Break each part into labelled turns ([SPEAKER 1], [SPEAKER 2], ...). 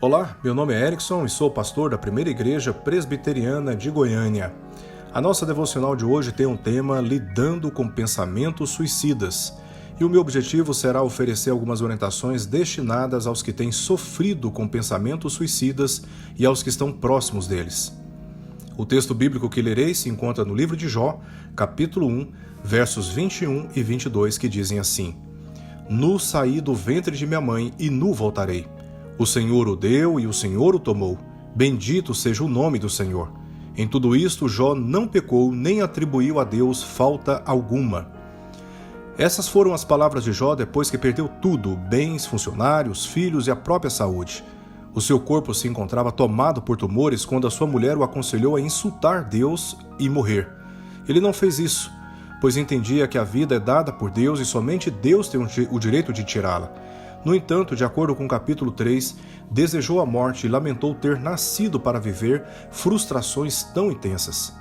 [SPEAKER 1] Olá, meu nome é Erickson e sou pastor da Primeira Igreja Presbiteriana de Goiânia. A nossa devocional de hoje tem um tema Lidando com Pensamentos Suicidas. E o meu objetivo será oferecer algumas orientações destinadas aos que têm sofrido com pensamentos suicidas e aos que estão próximos deles. O texto bíblico que lerei se encontra no livro de Jó, capítulo 1, versos 21 e 22, que dizem assim: Nu saí do ventre de minha mãe e nu voltarei. O Senhor o deu e o Senhor o tomou. Bendito seja o nome do Senhor. Em tudo isto, Jó não pecou, nem atribuiu a Deus falta alguma. Essas foram as palavras de Jó depois que perdeu tudo, bens, funcionários, filhos e a própria saúde. O seu corpo se encontrava tomado por tumores quando a sua mulher o aconselhou a insultar Deus e morrer. Ele não fez isso, pois entendia que a vida é dada por Deus e somente Deus tem o direito de tirá-la. No entanto, de acordo com o capítulo 3, desejou a morte e lamentou ter nascido para viver frustrações tão intensas.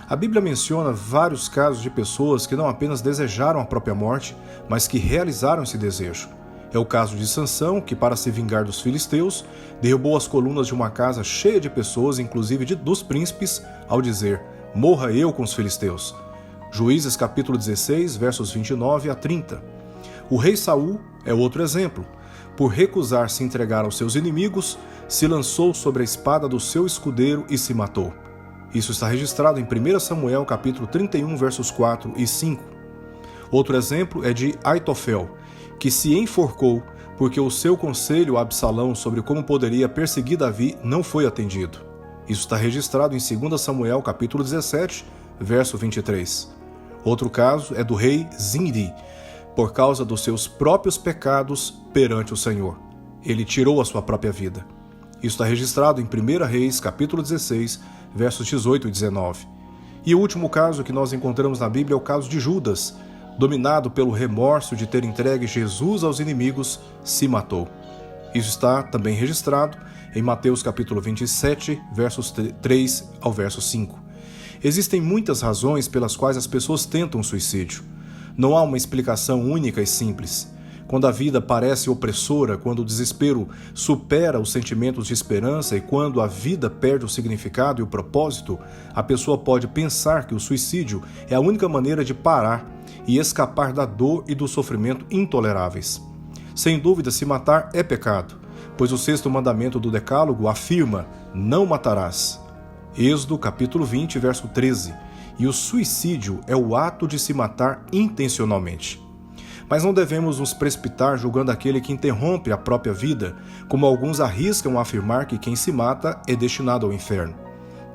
[SPEAKER 1] A Bíblia menciona vários casos de pessoas que não apenas desejaram a própria morte, mas que realizaram esse desejo. É o caso de Sansão, que para se vingar dos filisteus, derrubou as colunas de uma casa cheia de pessoas, inclusive dos príncipes, ao dizer: "Morra eu com os filisteus." Juízes capítulo 16, versos 29 a 30. O rei Saul é outro exemplo. Por recusar se entregar aos seus inimigos, se lançou sobre a espada do seu escudeiro e se matou. Isso está registrado em 1 Samuel capítulo 31, versos 4 e 5. Outro exemplo é de Aitofel, que se enforcou porque o seu conselho a Absalão sobre como poderia perseguir Davi não foi atendido. Isso está registrado em 2 Samuel capítulo 17, verso 23. Outro caso é do rei Zinri, por causa dos seus próprios pecados perante o Senhor. Ele tirou a sua própria vida. Isso está registrado em 1 Reis, capítulo 16, versos 18 e 19. E o último caso que nós encontramos na Bíblia é o caso de Judas, dominado pelo remorso de ter entregue Jesus aos inimigos, se matou. Isso está também registrado em Mateus, capítulo 27, versos 3 ao verso 5. Existem muitas razões pelas quais as pessoas tentam suicídio. Não há uma explicação única e simples. Quando a vida parece opressora, quando o desespero supera os sentimentos de esperança e quando a vida perde o significado e o propósito, a pessoa pode pensar que o suicídio é a única maneira de parar e escapar da dor e do sofrimento intoleráveis. Sem dúvida, se matar é pecado, pois o 6º mandamento do Decálogo afirma: não matarás. Êxodo capítulo 20, verso 13. E o suicídio é o ato de se matar intencionalmente. Mas não devemos nos precipitar julgando aquele que interrompe a própria vida, como alguns arriscam a afirmar que quem se mata é destinado ao inferno.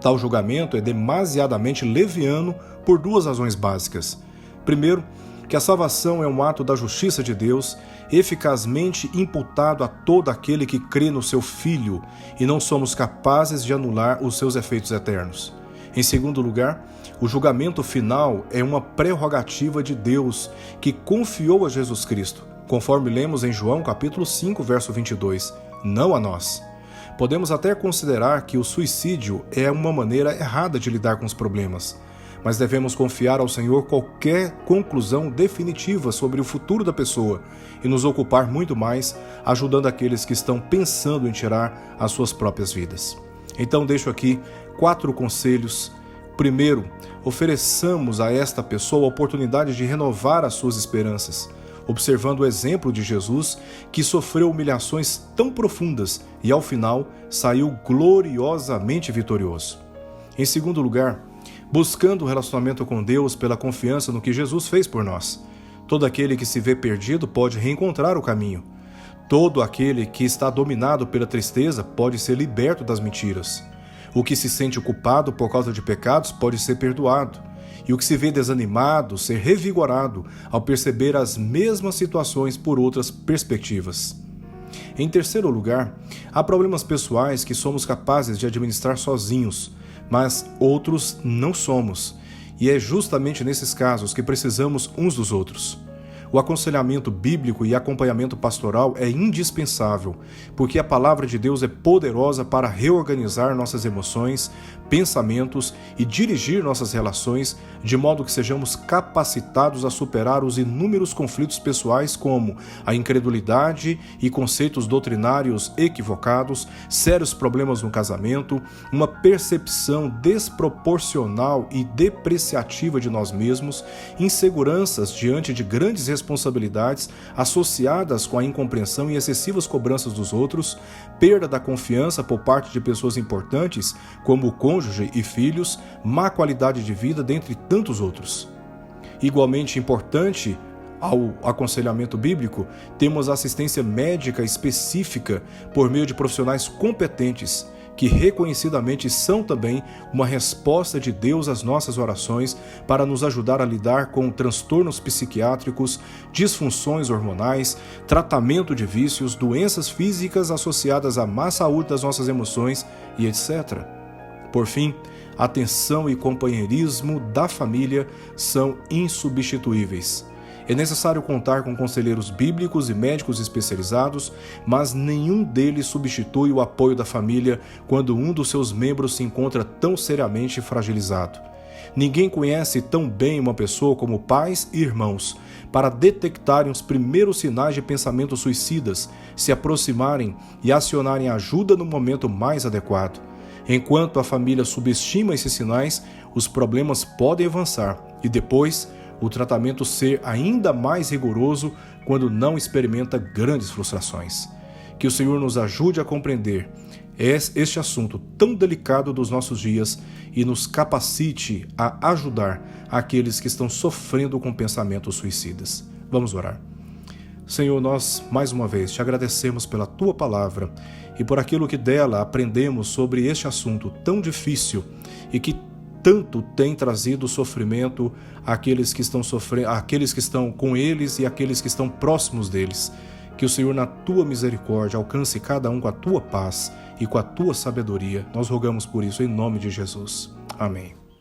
[SPEAKER 1] Tal julgamento é demasiadamente leviano por duas razões básicas. Primeiro, que a salvação é um ato da justiça de Deus, eficazmente imputado a todo aquele que crê no seu Filho, e não somos capazes de anular os seus efeitos eternos. Em segundo lugar, o julgamento final é uma prerrogativa de Deus que confiou a Jesus Cristo, conforme lemos em João capítulo 5, verso 22, não a nós. Podemos até considerar que o suicídio é uma maneira errada de lidar com os problemas, mas devemos confiar ao Senhor qualquer conclusão definitiva sobre o futuro da pessoa e nos ocupar muito mais ajudando aqueles que estão pensando em tirar as suas próprias vidas. Então deixo aqui 4 conselhos. Primeiro, ofereçamos a esta pessoa a oportunidade de renovar as suas esperanças, observando o exemplo de Jesus, que sofreu humilhações tão profundas e, ao final, saiu gloriosamente vitorioso. Em segundo lugar, buscando o relacionamento com Deus pela confiança no que Jesus fez por nós. Todo aquele que se vê perdido pode reencontrar o caminho. Todo aquele que está dominado pela tristeza pode ser liberto das mentiras. O que se sente culpado por causa de pecados pode ser perdoado. E o que se vê desanimado, ser revigorado ao perceber as mesmas situações por outras perspectivas. Em terceiro lugar, há problemas pessoais que somos capazes de administrar sozinhos, mas outros não somos. E é justamente nesses casos que precisamos uns dos outros. O aconselhamento bíblico e acompanhamento pastoral é indispensável, porque a palavra de Deus é poderosa para reorganizar nossas emoções, pensamentos e dirigir nossas relações, de modo que sejamos capacitados a superar os inúmeros conflitos pessoais, como a incredulidade e conceitos doutrinários equivocados, sérios problemas no casamento, uma percepção desproporcional e depreciativa de nós mesmos, inseguranças diante de grandes responsabilidades associadas com a incompreensão e excessivas cobranças dos outros, perda da confiança por parte de pessoas importantes, como o cônjuge e filhos, má qualidade de vida, dentre tantos outros. Igualmente importante ao aconselhamento bíblico, temos assistência médica específica por meio de profissionais competentes, que reconhecidamente são também uma resposta de Deus às nossas orações para nos ajudar a lidar com transtornos psiquiátricos, disfunções hormonais, tratamento de vícios, doenças físicas associadas à má saúde das nossas emoções e etc. Por fim, atenção e companheirismo da família são insubstituíveis. É necessário contar com conselheiros bíblicos e médicos especializados, mas nenhum deles substitui o apoio da família quando um dos seus membros se encontra tão seriamente fragilizado. Ninguém conhece tão bem uma pessoa como pais e irmãos para detectarem os primeiros sinais de pensamentos suicidas, se aproximarem e acionarem ajuda no momento mais adequado. Enquanto a família subestima esses sinais, os problemas podem avançar e depois o tratamento ser ainda mais rigoroso quando não experimenta grandes frustrações. Que o Senhor nos ajude a compreender este assunto tão delicado dos nossos dias e nos capacite a ajudar aqueles que estão sofrendo com pensamentos suicidas. Vamos orar. Senhor, nós mais uma vez te agradecemos pela tua palavra e por aquilo que dela aprendemos sobre este assunto tão difícil e que tanto tem trazido sofrimento àqueles que estão sofrendo, àqueles que estão com eles e àqueles que estão próximos deles. Que o Senhor, na tua misericórdia, alcance cada um com a tua paz e com a tua sabedoria. Nós rogamos por isso em nome de Jesus. Amém.